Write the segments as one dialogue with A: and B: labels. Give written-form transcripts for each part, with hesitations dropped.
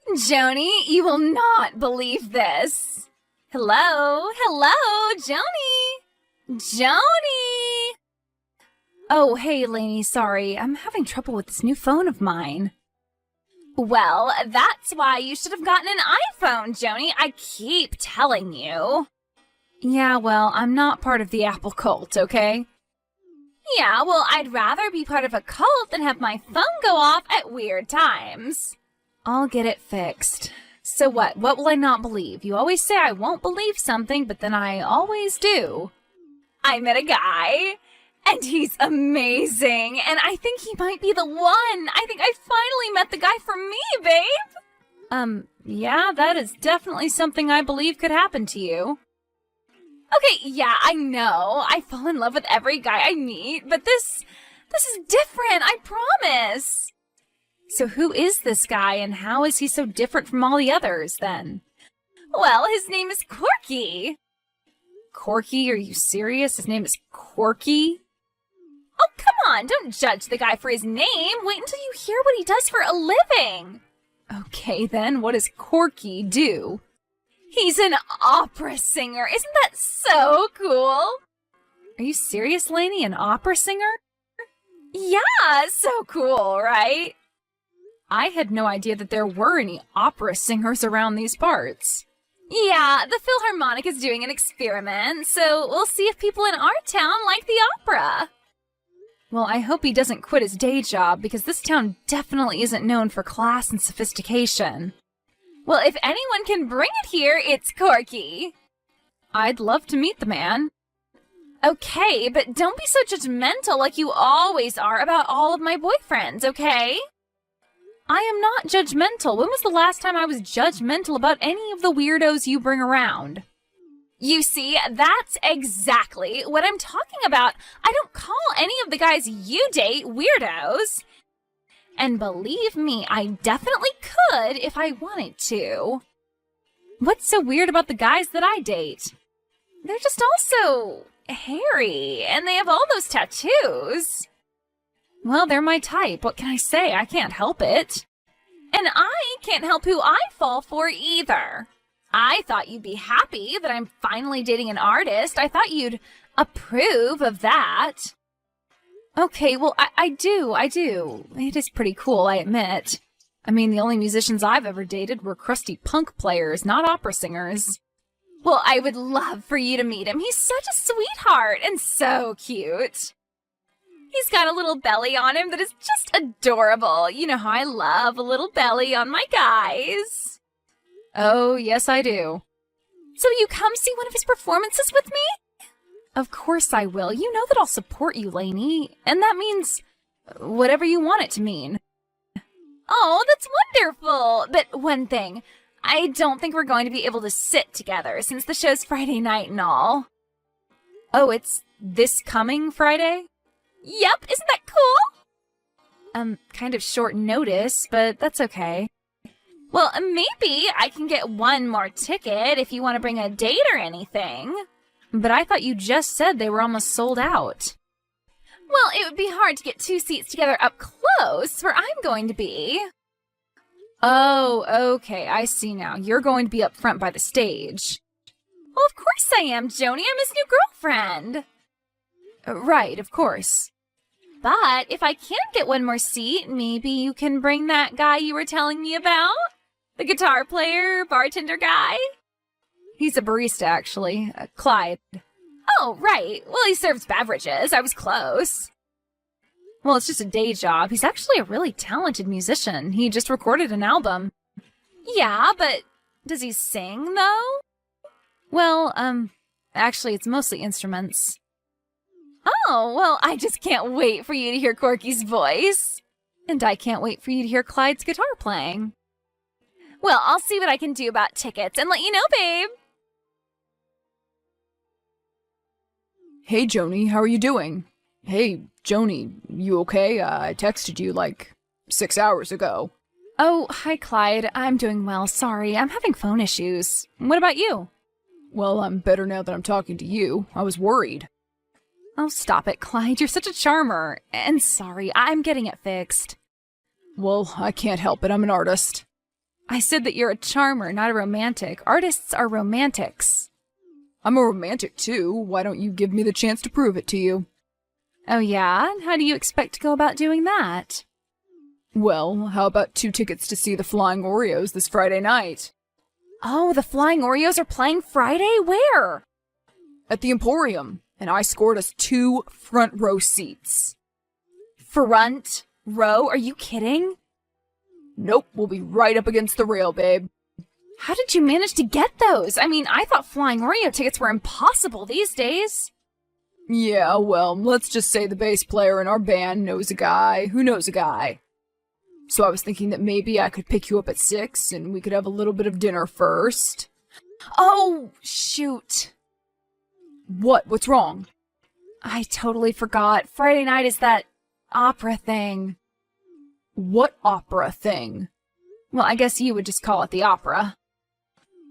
A: Joni, you will not believe this. Hello? Hello, Joni? Joni? Oh, hey, Lainey, sorry. I'm having trouble with this new phone of mine. Well, that's why you should have gotten an iPhone, Joni. I keep telling you. Yeah, well, I'm not part of the Apple cult, okay? Yeah, well, I'd rather be part of a cult than have my phone go off at weird times. I'll get it fixed. So what? What will I not believe? You always say I won't believe something, but then I always do. I met a guy, and he's amazing, and I think he might be the one. I think I finally met the guy for me, babe. Yeah, that is definitely something I believe could happen to you. Okay, yeah, I know. I fall in love with every guy I meet, but this is different, I promise. So who is this guy, and how is he so different from all the others, then? Well, his name is Corky. Corky? Are you serious? His name is Corky? Oh, come on, don't judge the guy for his name. Wait until you hear what he does for a living. Okay, then, what does Corky do? He's an opera singer. Isn't that so cool? Are you serious, Lainey? An opera singer? Yeah, so cool, right? I had no idea that there were any opera singers around these parts. Yeah, the Philharmonic is doing an experiment, so we'll see if people in our town like the opera. Well, I hope he doesn't quit his day job, because this town definitely isn't known for class and sophistication. Well, if anyone can bring it here, it's Corky. I'd love to meet the man. Okay, but don't be so judgmental like you always are about all of my boyfriends, okay? I am not judgmental. When was the last time I was judgmental about any of the weirdos you bring around? You see, that's exactly what I'm talking about. I don't call any of the guys you date weirdos. And believe me, I definitely could if I wanted to. What's so weird about the guys that I date? They're just also hairy, and they have all those tattoos. Well, they're my type. What can I say? I can't help it. And I can't help who I fall for either. I thought you'd be happy that I'm finally dating an artist. I thought you'd approve of that. Okay, well, I do. It is pretty cool, I admit. I mean, the only musicians I've ever dated were crusty punk players, not opera singers. Well, I would love for you to meet him. He's such a sweetheart and so cute. He's got a little belly on him that is just adorable. You know how I love a little belly on my guys. Oh, yes, I do. So will you come see one of his performances with me? Of course I will. You know that I'll support you, Lainey. And that means whatever you want it to mean. Oh, that's wonderful. But one thing, I don't think we're going to be able to sit together since the show's Friday night and all. Oh, it's this coming Friday? Yep, isn't that cool? Kind of short notice, but that's okay. Well, maybe I can get one more ticket if you want to bring a date or anything. But I thought you just said they were almost sold out. Well, it would be hard to get two seats together up close, where I'm going to be. Oh, okay, I see now. You're going to be up front by the stage. Well, of course I am, Joni. I'm his new girlfriend. Right, of course. But if I can get one more seat, maybe you can bring that guy you were telling me about? The guitar player, bartender guy? He's a barista, actually. Clyde. Oh, right. Well, he serves beverages. I was close. Well, it's just a day job. He's actually a really talented musician. He just recorded an album. Yeah, but does he sing, though? Well, actually, it's mostly instruments. Oh, well, I just can't wait for you to hear Corky's voice. And I can't wait for you to hear Clyde's guitar playing. Well, I'll see what I can do about tickets and let you know, babe.
B: Hey, Joni, how are you doing? Hey, Joni, you okay? I texted you like 6 hours ago.
A: Oh, hi, Clyde. I'm doing well. Sorry, I'm having phone issues. What about you?
B: Well, I'm better now that I'm talking to you. I was worried.
A: Oh, stop it, Clyde. You're such a charmer. And sorry, I'm getting it fixed.
B: Well, I can't help it. I'm an artist.
A: I said that you're a charmer, not a romantic. Artists are romantics.
B: I'm a romantic too. Why don't you give me the chance to prove it to you?
A: Oh yeah? How do you expect to go about doing that?
B: Well, how about 2 tickets to see the Flying Oreos this Friday night?
A: Oh, the Flying Oreos are playing Friday? Where?
B: At the Emporium, and I scored us 2 front row seats.
A: Front row? Are you kidding?
B: Nope, we'll be right up against the rail, babe.
A: How did you manage to get those? I mean, I thought Flying Oreo tickets were impossible these days.
B: Yeah, well, let's just say the bass player in our band knows a guy who knows a guy. So I was thinking that maybe I could pick you up at 6 and we could have a little bit of dinner first.
A: Oh, shoot.
B: What? What's wrong?
A: I totally forgot. Friday night is that opera thing.
B: What opera thing?
A: Well, I guess you would just call it the opera.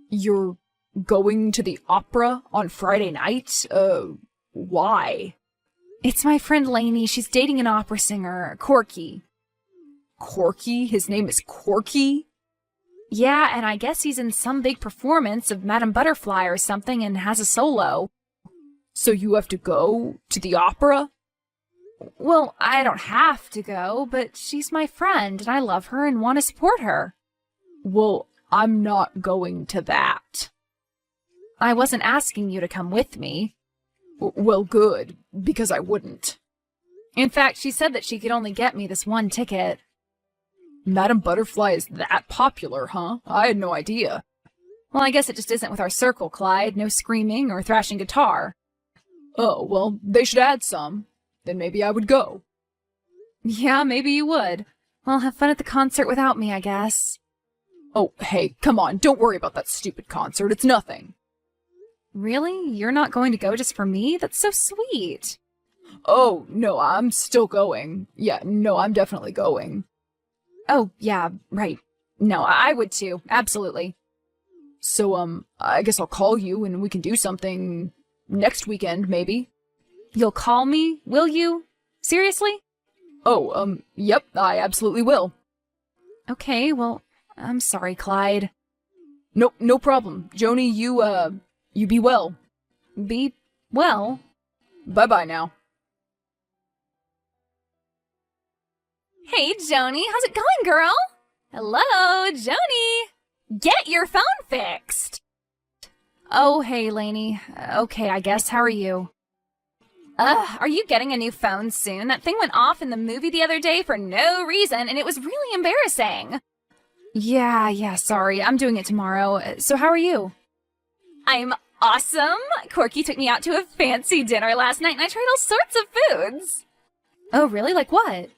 B: You're going to the opera on Friday night? Why?
A: It's my friend Lainey. She's dating an opera singer, Corky.
B: Corky? His name is Corky?
A: Yeah, and I guess he's in some big performance of Madame Butterfly or something and has a solo.
B: So you have to go to the opera?
A: Well, I don't have to go, but she's my friend, and I love her and want to support her.
B: Well, I'm not going to that.
A: I wasn't asking you to come with me.
B: Well, good, because I wouldn't.
A: In fact, she said that she could only get me this 1 ticket.
B: Madame Butterfly is that popular, huh? I had no idea.
A: Well, I guess it just isn't with our circle, Clyde. No screaming or thrashing guitar.
B: Oh, well, they should add some. Then maybe I would go.
A: Yeah, maybe you would. Well, have fun at the concert without me, I guess.
B: Oh, hey, come on, don't worry about that stupid concert. It's nothing.
A: Really? You're not going to go just for me? That's so sweet.
B: Oh, no, I'm still going. Yeah, no, I'm definitely going.
A: Oh, yeah, right. No, I would too. Absolutely.
B: So, I guess I'll call you and we can do something next weekend, maybe.
A: You'll call me, will you? Seriously?
B: Oh, yep, I absolutely will.
A: Okay, well, I'm sorry, Clyde.
B: No problem. Joni, you be well.
A: Be well?
B: Bye-bye now.
A: Hey, Joni, how's it going, girl? Hello, Joni. Get your phone fixed. Oh, hey, Lainey. Okay, I guess. How are you? Are you getting a new phone soon? That thing went off in the movie the other day for no reason, and it was really embarrassing. Yeah, sorry. I'm doing it tomorrow. So how are you? I'm awesome. Corky took me out to a fancy dinner last night, and I tried all sorts of foods. Oh, really? Like what?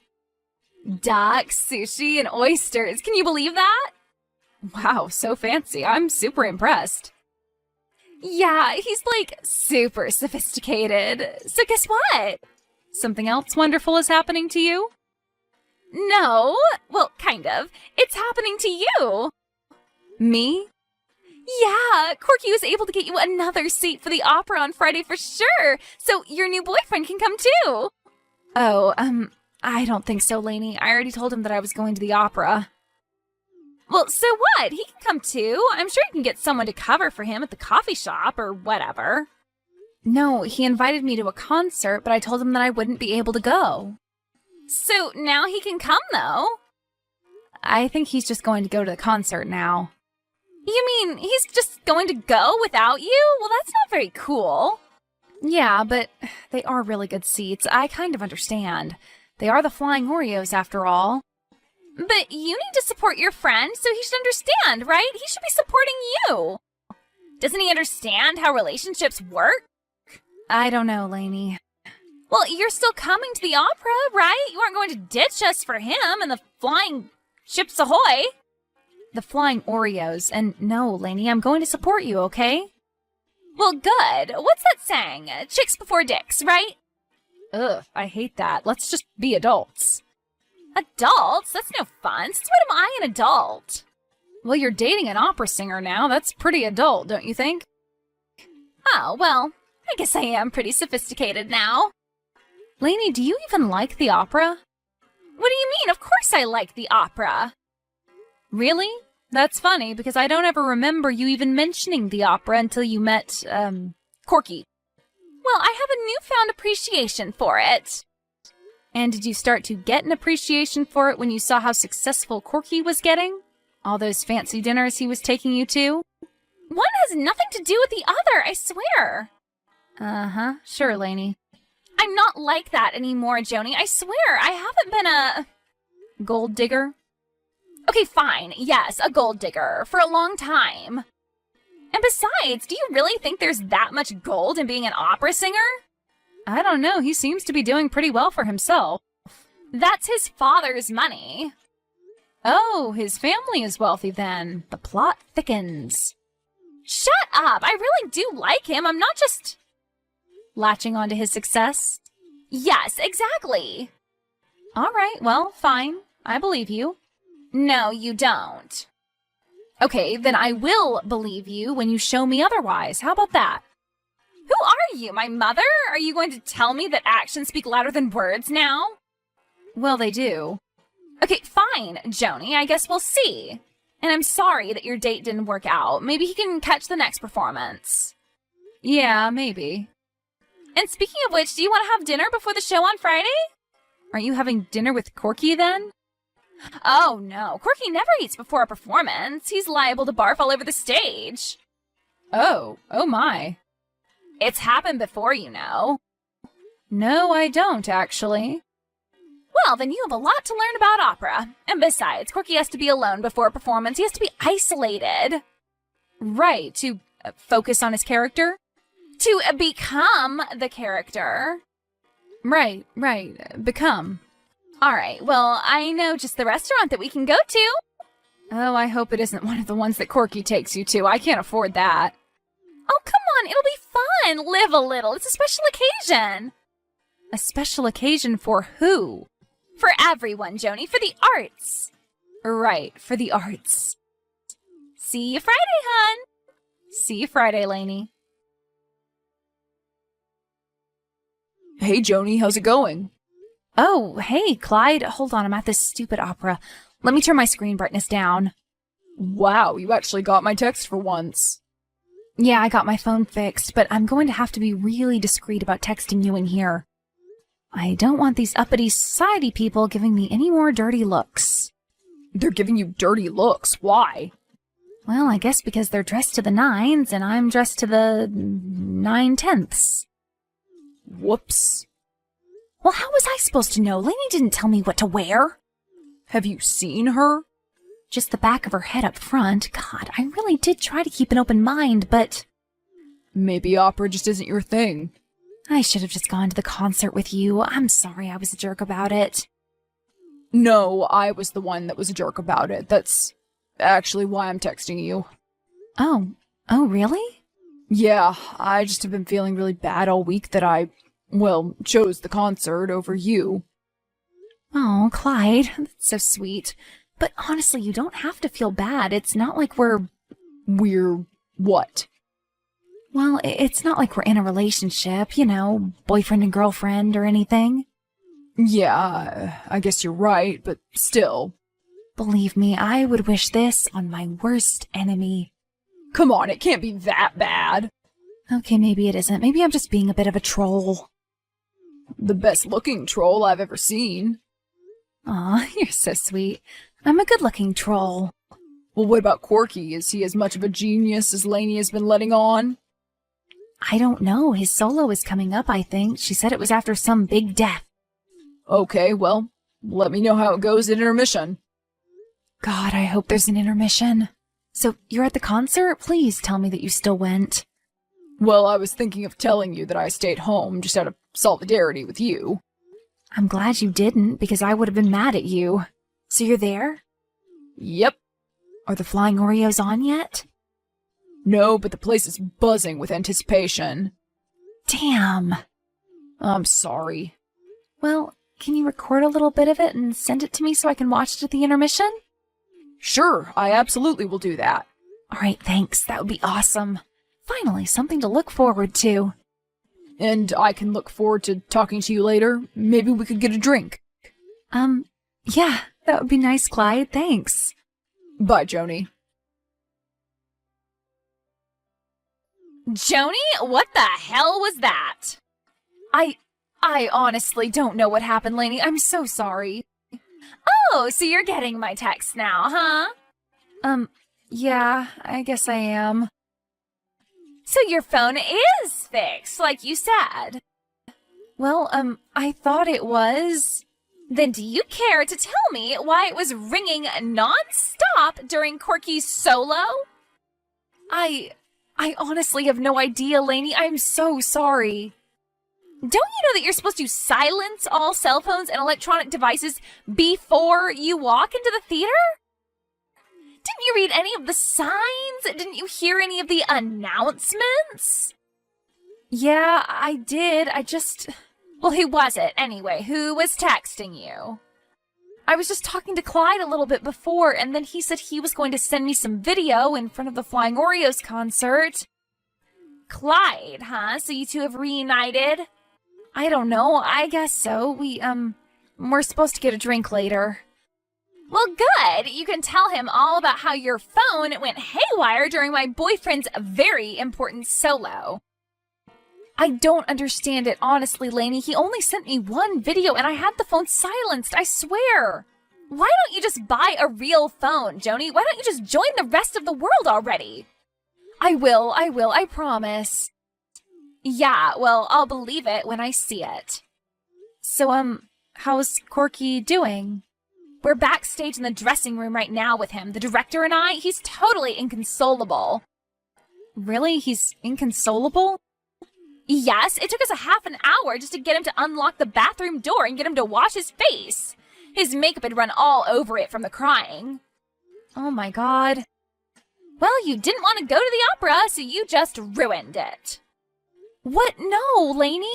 A: Duck, sushi, and oysters. Can you believe that? Wow, so fancy. I'm super impressed. Yeah, he's like super sophisticated. So guess what? Something else wonderful is happening to you? No, well, kind of. It's happening to you. Me? Yeah, Corky was able to get you another seat for the opera on Friday for sure. So your new boyfriend can come too. Oh, I don't think so, Lainey. I already told him that I was going to the opera. Well, so what? He can come too. I'm sure you can get someone to cover for him at the coffee shop or whatever. No, he invited me to a concert, but I told him that I wouldn't be able to go. So now he can come, though. I think he's just going to go to the concert now. You mean he's just going to go without you? Well, that's not very cool. Yeah, but they are really good seats. I kind of understand. They are the Flying Oreos, after all. But you need to support your friend, so he should understand, right? He should be supporting you. Doesn't he understand how relationships work? I don't know, Lainey. Well, you're still coming to the opera, right? You aren't going to ditch us for him and the Flying Chips Ahoy. The Flying Oreos. And no, Lainey, I'm going to support you, okay? Well, good. What's that saying? Chicks before dicks, right? Ugh, I hate that. Let's just be adults. Adults? That's no fun. Since when am I an adult? Well, you're dating an opera singer now. That's pretty adult, don't you think? Oh, well, I guess I am pretty sophisticated now. Lainey, do you even like the opera? What do you mean? Of course I like the opera. Really? That's funny, because I don't ever remember you even mentioning the opera until you met, Corky. Well, I have a newfound appreciation for it. And did you start to get an appreciation for it when you saw how successful Corky was getting? All those fancy dinners he was taking you to? One has nothing to do with the other, I swear. Uh-huh, sure, Lainey. I'm not like that anymore, Joni. I swear, I haven't been a... Gold digger? Okay, fine. Yes, a gold digger. For a long time. And besides, do you really think there's that much gold in being an opera singer? I don't know. He seems to be doing pretty well for himself. That's his father's money. Oh, his family is wealthy then. The plot thickens. Shut up. I really do like him. I'm not just... latching onto his success? Yes, exactly. All right, well, fine. I believe you. No, you don't. Okay, then I will believe you when you show me otherwise. How about that? Who are you, my mother? Are you going to tell me that actions speak louder than words now? Well, they do. Okay, fine, Joni. I guess we'll see. And I'm sorry that your date didn't work out. Maybe he can catch the next performance. Yeah, maybe. And speaking of which, do you want to have dinner before the show on Friday? Are you having dinner with Corky then? Oh no, Corky never eats before a performance. He's liable to barf all over the stage. Oh my. It's happened before, you know. No, I don't, actually. Well, then you have a lot to learn about opera. And besides, Corky has to be alone before a performance. He has to be isolated. Right, to focus on his character? To become the character. Right, become. All right, well, I know just the restaurant that we can go to. Oh, I hope it isn't one of the ones that Corky takes you to. I can't afford that. Oh, come on, it'll be fun. Live a little. It's a special occasion. A special occasion for who? For everyone, Joni. For the arts. Right, for the arts. See you Friday, hun. See you Friday, Lainey.
B: Hey, Joni, how's it going?
A: Oh, hey, Clyde. Hold on, I'm at this stupid opera. Let me turn my screen brightness down.
B: Wow, you actually got my text for once.
A: Yeah, I got my phone fixed, but I'm going to have to be really discreet about texting you in here. I don't want these uppity society people giving me any more dirty looks.
B: They're giving you dirty looks. Why?
A: Well, I guess because they're dressed to the nines and I'm dressed to the 9/10ths.
B: Whoops.
A: Well, how was I supposed to know? Lainey didn't tell me what to wear.
B: Have you seen her?
A: Just the back of her head up front. God, I really did try to keep an open mind, but...
B: Maybe opera just isn't your thing.
A: I should have just gone to the concert with you. I'm sorry I was a jerk about it.
B: No, I was the one that was a jerk about it. That's actually why I'm texting you.
A: Oh, really?
B: Yeah, I just have been feeling really bad all week that I, chose the concert over you.
A: Oh, Clyde, that's so sweet. But honestly, you don't have to feel bad. It's not like we're
B: what?
A: Well, it's not like we're in a relationship, you know, boyfriend and girlfriend or anything.
B: Yeah, I guess you're right, but still.
A: Believe me, I would wish this on my worst enemy.
B: Come on, it can't be that bad.
A: Okay, maybe it isn't. Maybe I'm just being a bit of a troll.
B: The best-looking troll I've ever seen.
A: Aw, you're so sweet. I'm a good-looking troll.
B: Well, what about Corky? Is he as much of a genius as Lainey has been letting on?
A: I don't know. His solo is coming up, I think. She said it was after some big death.
B: Okay, well, let me know how it goes at intermission.
A: God, I hope there's an intermission. So, you're at the concert? Please tell me that you still went.
B: Well, I was thinking of telling you that I stayed home just out of solidarity with you.
A: I'm glad you didn't, because I would have been mad at you. So you're there?
B: Yep.
A: Are the flying Oreos on yet?
B: No, but the place is buzzing with anticipation.
A: Damn.
B: I'm sorry.
A: Well, can you record a little bit of it and send it to me so I can watch it at the intermission?
B: Sure, I absolutely will do that.
A: All right, thanks. That would be awesome. Finally, something to look forward to.
B: And I can look forward to talking to you later. Maybe we could get a drink.
A: Yeah, that would be nice, Clyde. Thanks.
B: Bye, Joni.
A: Joni, what the hell was that? I honestly don't know what happened, Lainey. I'm so sorry. Oh, so you're getting my text now, huh? Yeah, I guess I am. So your phone is fixed, like you said. Well, I thought it was. Then do you care to tell me why it was ringing non-stop during Corky's solo? I honestly have no idea, Lainey. I'm so sorry. Don't you know that you're supposed to silence all cell phones and electronic devices before you walk into the theater? Didn't you read any of the signs? Didn't you hear any of the announcements? Yeah, I did. Well, who was it anyway? Who was texting you? I was just talking to Clyde a little bit before, and then he said he was going to send me some video in front of the Flying Oreos concert. Clyde, huh? So you two have reunited? I don't know. I guess so. We're supposed to get a drink later. Well, good. You can tell him all about how your phone went haywire during my boyfriend's very important solo. I don't understand it, honestly, Lainey. He only sent me one video and I had the phone silenced, I swear. Why don't you just buy a real phone, Joni? Why don't you just join the rest of the world already? I will, I promise. Yeah, well, I'll believe it when I see it. So, how's Corky doing? We're backstage in the dressing room right now with him. The director and I, he's totally inconsolable. Really? He's inconsolable? Yes, it took us a half an hour just to get him to unlock the bathroom door and get him to wash his face. His makeup had run all over it from the crying. Oh my god. Well, you didn't want to go to the opera, so you just ruined it. What? No, Lainey.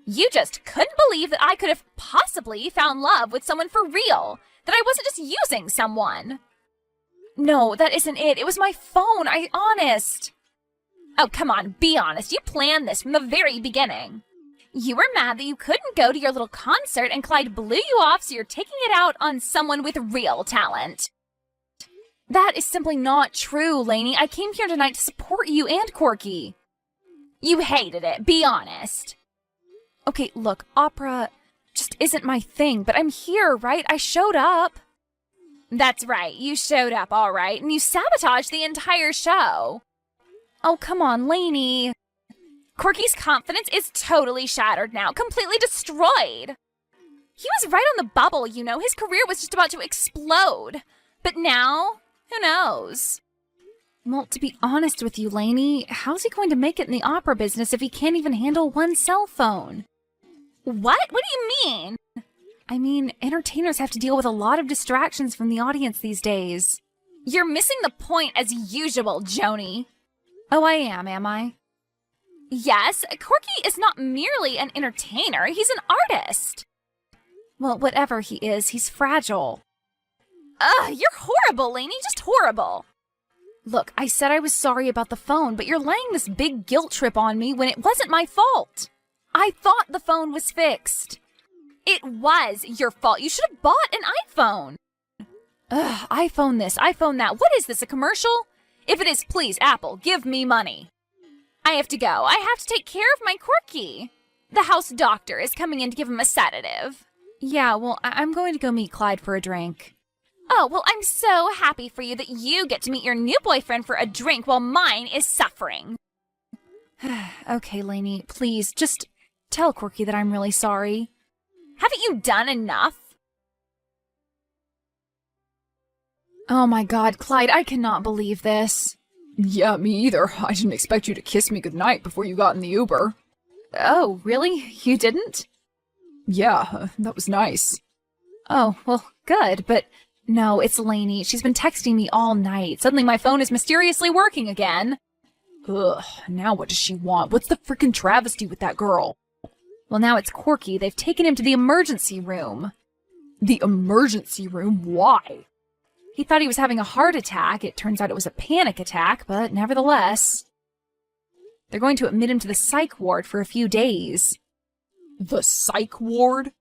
A: You just couldn't believe that I could have possibly found love with someone for real. That I wasn't just using someone. No, that isn't it. It was my phone, honest. Oh, come on, be honest. You planned this from the very beginning. You were mad that you couldn't go to your little concert and Clyde blew you off, so you're taking it out on someone with real talent. That is simply not true, Lainey. I came here tonight to support you and Corky. You hated it, be honest. Okay, look, opera just isn't my thing, but I'm here, right? I showed up. That's right, you showed up, all right, and you sabotaged the entire show. Oh, come on, Lainey. Corky's confidence is totally shattered now, completely destroyed. He was right on the bubble, you know. His career was just about to explode. But now, who knows? Well, to be honest with you, Lainey, how's he going to make it in the opera business if he can't even handle one cell phone? What? What do you mean? I mean, entertainers have to deal with a lot of distractions from the audience these days. You're missing the point as usual, Joni. Oh, I am I? Yes, Corky is not merely an entertainer, he's an artist. Well, whatever he is, he's fragile. Ugh, you're horrible, Lainey, just horrible. Look, I said I was sorry about the phone, but you're laying this big guilt trip on me when it wasn't my fault. I thought the phone was fixed. It was your fault. You should have bought an iPhone. Ugh, iPhone this, iPhone that. What is this, a commercial? If it is, please, Apple, give me money. I have to go. I have to take care of my Corky. The house doctor is coming in to give him a sedative. Yeah, well, I'm going to go meet Clyde for a drink. Oh, well, I'm so happy for you that you get to meet your new boyfriend for a drink while mine is suffering. Okay, Lainey, please, just tell Corky that I'm really sorry. Haven't you done enough? Oh my god, Clyde, I cannot believe this.
B: Yeah, me either. I didn't expect you to kiss me goodnight before you got in the Uber.
A: Oh, really? You didn't?
B: Yeah, that was nice.
A: Oh, well, good, but no, it's Lainey. She's been texting me all night. Suddenly my phone is mysteriously working again.
B: Ugh, now what does she want? What's the frickin' travesty with that girl?
A: Well, now it's Corky. They've taken him to the emergency room.
B: The emergency room? Why?
A: He thought he was having a heart attack. It turns out it was a panic attack, but nevertheless. They're going to admit him to the psych ward for a few days.
B: The psych ward?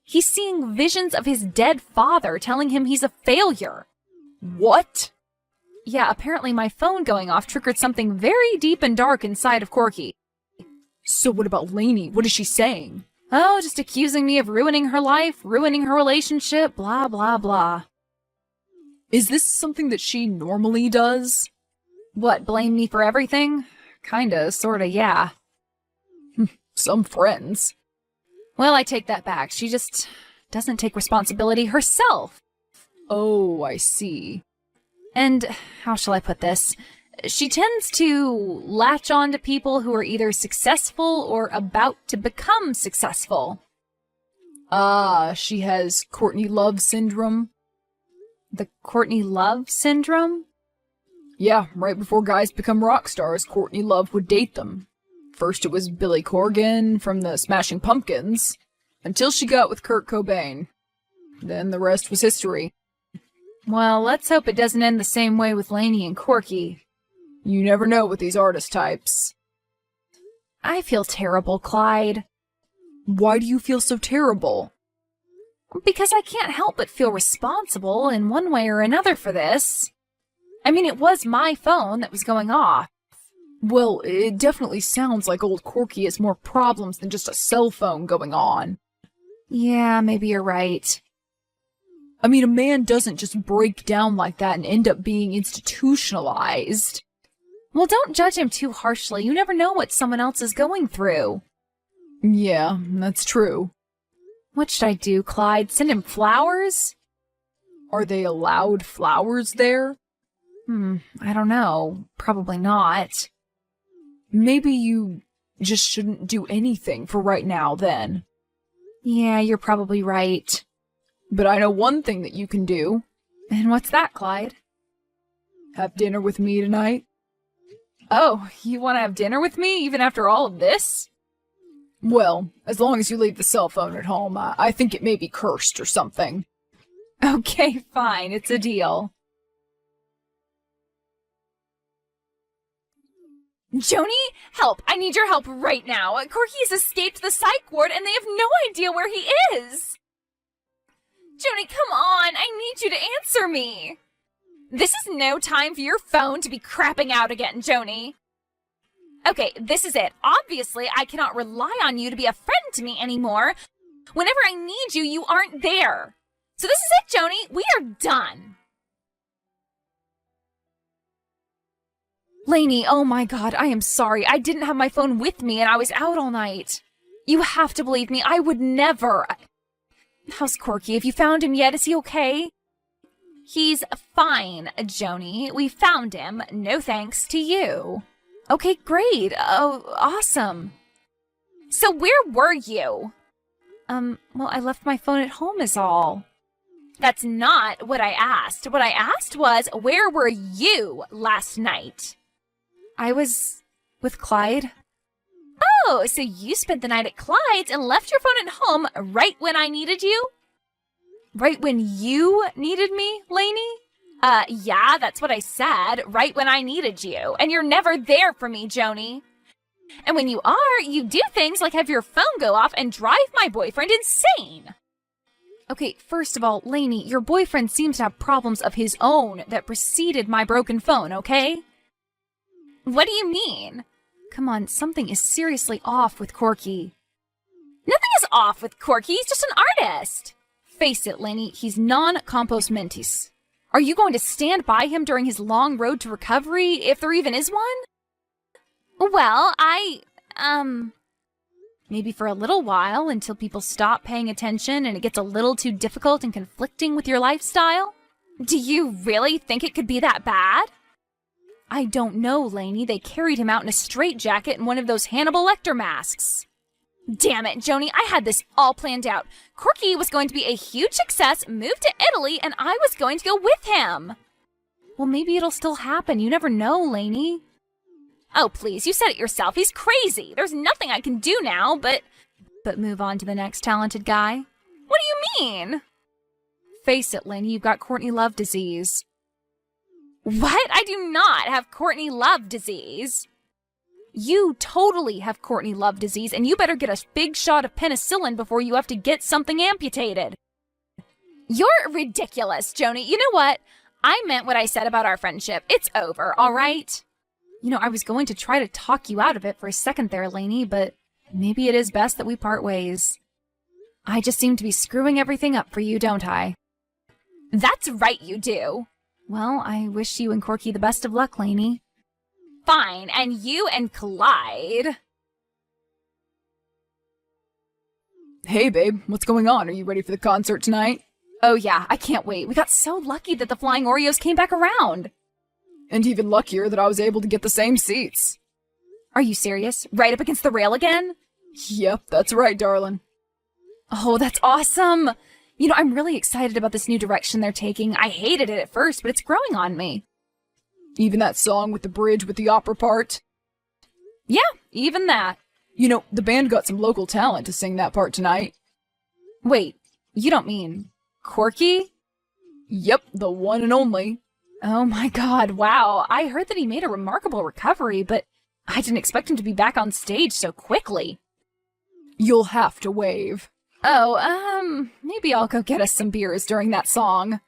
A: He's seeing visions of his dead father telling him he's a failure.
B: What?
A: yeah, apparently my phone going off triggered something very deep and dark inside of Corky.
B: So what about Lainey? What is she saying?
A: Oh, just accusing me of ruining her life, ruining her relationship, blah, blah, blah.
B: Is this something that she normally does?
A: What, blame me for everything? Kinda, sorta, yeah.
B: Some friends.
A: Well, I take that back. She just doesn't take responsibility herself.
B: Oh, I see.
A: And how shall I put this? She tends to latch on to people who are either successful or about to become successful.
B: Ah, she has Courtney Love syndrome.
A: The Courtney Love syndrome?
B: Yeah, right before guys become rock stars, Courtney Love would date them. First it was Billy Corgan from the Smashing Pumpkins, until she got with Kurt Cobain. Then the rest was history.
A: Well, let's hope it doesn't end the same way with Lainey and Corky.
B: You never know with these artist types.
A: I feel terrible, Clyde.
B: Why do you feel so terrible?
A: Because I can't help but feel responsible in one way or another for this. I mean, it was my phone that was going off.
B: Well, it definitely sounds like old Corky has more problems than just a cell phone going on.
A: Yeah, maybe you're right.
B: I mean, a man doesn't just break down like that and end up being institutionalized.
A: Well, don't judge him too harshly. You never know what someone else is going through.
B: Yeah, that's true.
A: What should I do, Clyde? Send him flowers?
B: Are they allowed flowers there?
A: I don't know. Probably not.
B: Maybe you just shouldn't do anything for right now, then.
A: Yeah, you're probably right.
B: But I know one thing that you can do.
A: And what's that, Clyde?
B: Have dinner with me tonight?
A: Oh, you want to have dinner with me even after all of this?
B: Well, as long as you leave the cell phone at home, I think it may be cursed or something.
A: Okay, fine. It's a deal. Joni, help! I need your help right now. Corky has escaped the psych ward and they have no idea where he is. Joni, come on! I need you to answer me! This is no time for your phone to be crapping out again, Joni. Okay, this is it. Obviously, I cannot rely on you to be a friend to me anymore. Whenever I need you, you aren't there. So this is it, Joni. We are done. Lainey, oh my god, I am sorry. I didn't have my phone with me and I was out all night. You have to believe me. I would never... How's Corky? Have you found him yet? Is he okay? He's fine, Joni. We found him. No thanks to you. Okay, great. Oh, awesome. So where were you? Well, I left my phone at home is all. That's not what I asked. What I asked was, where were you last night? I was with Clyde. Oh, so you spent the night at Clyde's and left your phone at home right when I needed you? Right when you needed me, Lainey? Yeah, that's what I said. Right when I needed you. And you're never there for me, Joni. And when you are, you do things like have your phone go off and drive my boyfriend insane. Okay, first of all, Lainey, your boyfriend seems to have problems of his own that preceded my broken phone, okay? What do you mean? Come on, something is seriously off with Corky. Nothing is off with Corky, he's just an artist. Face it, Lainey, he's non-compos mentis. Are you going to stand by him during his long road to recovery, if there even is one? Well, maybe for a little while, until people stop paying attention and it gets a little too difficult and conflicting with your lifestyle? Do you really think it could be that bad? I don't know, Lainey. They carried him out in a straitjacket and one of those Hannibal Lecter masks. Damn it, Joni, I had this all planned out. Corky was going to be a huge success, move to Italy, and I was going to go with him. Well, maybe it'll still happen. You never know, Lainey. Oh, please, you said it yourself. He's crazy. There's nothing I can do now but move on to the next talented guy. What do you mean? Face it, Lainey, you've got Courtney Love disease. What? I do not have Courtney Love disease. You totally have Courtney Love disease, and you better get a big shot of penicillin before you have to get something amputated. You're ridiculous, Joni. You know what? I meant what I said about our friendship. It's over, all right? You know, I was going to try to talk you out of it for a second there, Lainey, but maybe it is best that we part ways. I just seem to be screwing everything up for you, don't I? That's right, you do. Well, I wish you and Corky the best of luck, Lainey. Fine, and you and Clyde.
B: Hey, babe, what's going on? Are you ready for the concert tonight?
A: Oh yeah, I can't wait. We got so lucky that the Flying Oreos came back around.
B: And even luckier that I was able to get the same seats.
A: Are you serious? Right up against the rail again?
B: Yep, that's right, darling.
A: Oh, that's awesome. You know, I'm really excited about this new direction they're taking. I hated it at first, but it's growing on me.
B: Even that song with the bridge with the opera part?
A: Yeah, even that.
B: You know, the band got some local talent to sing that part tonight.
A: Wait, you don't mean Corky?
B: Yep, the one and only.
A: Oh my god, wow. I heard that he made a remarkable recovery, but I didn't expect him to be back on stage so quickly.
B: You'll have to wave.
A: Oh, maybe I'll go get us some beers during that song.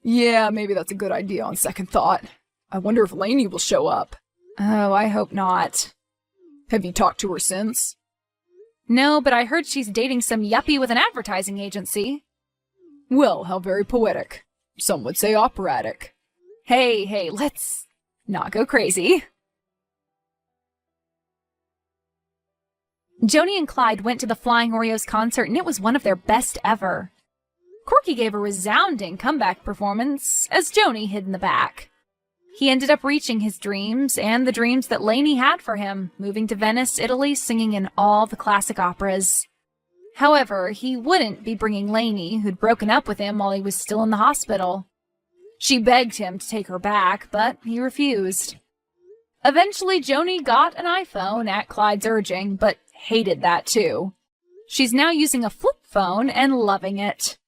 B: Yeah, maybe that's a good idea on second thought. I wonder if Lainey will show up.
A: Oh, I hope not.
B: Have you talked to her since?
A: No, but I heard she's dating some yuppie with an advertising agency.
B: Well, how very poetic. Some would say operatic.
A: Hey, let's not go crazy. Joni and Clyde went to the Flying Oreos concert, and it was one of their best ever. Corky gave a resounding comeback performance, as Joni hid in the back. He ended up reaching his dreams, and the dreams that Lainey had for him, moving to Venice, Italy, singing in all the classic operas. However, he wouldn't be bringing Lainey, who'd broken up with him while he was still in the hospital. She begged him to take her back, but he refused. Eventually, Joni got an iPhone at Clyde's urging, but hated that too. She's now using a flip phone and loving it.